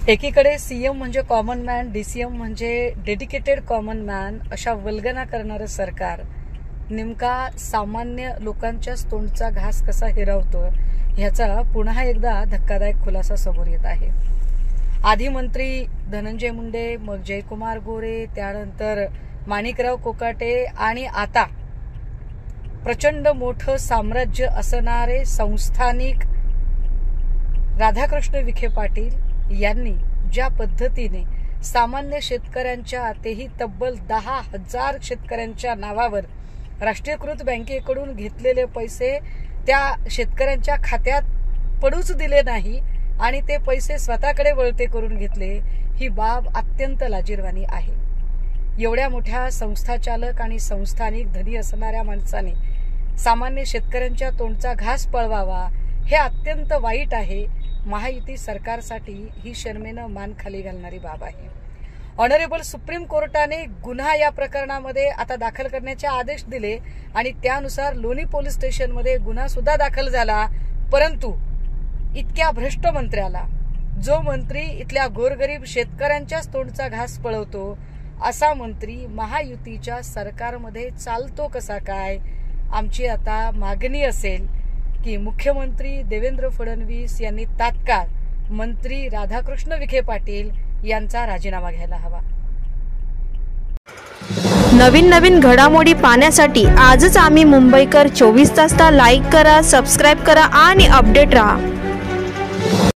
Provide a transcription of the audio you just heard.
एकीकडे सीएम म्हणजे common man, DCM म्हणजे डेडिकेटेड कॉमन मॅन अशा वल्गना करणारं सरकार नेमका सामान्य लोकांच्या तोंडचा घास कसा हिरावतो ह्याचा पुन्हा एकदा धक्कादायक खुलासा समोर येत आहे। आधी मंत्री धनंजय मुंडे, मग जयकुमार गोरे, त्यानंतर माणिकराव कोकाटे आणि आता प्रचंड मोठं साम्राज्य असणारे संस्थानिक राधाकृष्ण विखे पाटील यांनी ज्या पद्धतीने सामान्य शेतकऱ्यांच्या तेही तब्बल 10,000 शेतकऱ्यांच्या नावावर राष्ट्रीयकृत बँकेकडून घेतलेले पैसे त्या शेतकऱ्यांच्या खात्यात पडूच दिले नाही आणि ते पैसे स्वतःकडे वळते करून घेतले, ही बाब अत्यंत लाजिरवाणी आहे। एवढ्या मोठ्या संस्थाचालक आणि संस्थानिक धनी असणाऱ्या माणसाने सामान्य शेतकऱ्यांच्या तोंडचा घास पळवावा हे अत्यंत वाईट आहे। महायुती सरकारसाठी ही शर्मेनं मान खाली घालणारी बाब आहे। ऑनरेबल सुप्रीम कोर्टाने गुन्हा या प्रकरणामध्ये आता दाखल करण्याचे आदेश दिले आणि त्यानुसार लोणी पोलीस स्टेशनमध्ये गुन्हा सुद्धा दाखल झाला, परंतु इतक्या भ्रष्ट मंत्र्याला, जो मंत्री इथल्या गोरगरीब शेतकऱ्यांच्याच तोंडचा घास पळवतो, असा मंत्री महायुतीच्या सरकारमध्ये चालतो कसा काय? आमची आता मागणी असेल की मुख्यमंत्री देवेंद्र फडणवीस यांनी तात्काळ मंत्री राधाकृष्ण विखे पाटील यांचा राजीनामा घ्यायला हवा। नवीन घडामोडी पाहण्यासाठी आजच आम्ही मुंबईकर 24 तासला लाईक करा, सबस्क्राईब करा आणि अपडेट रहा।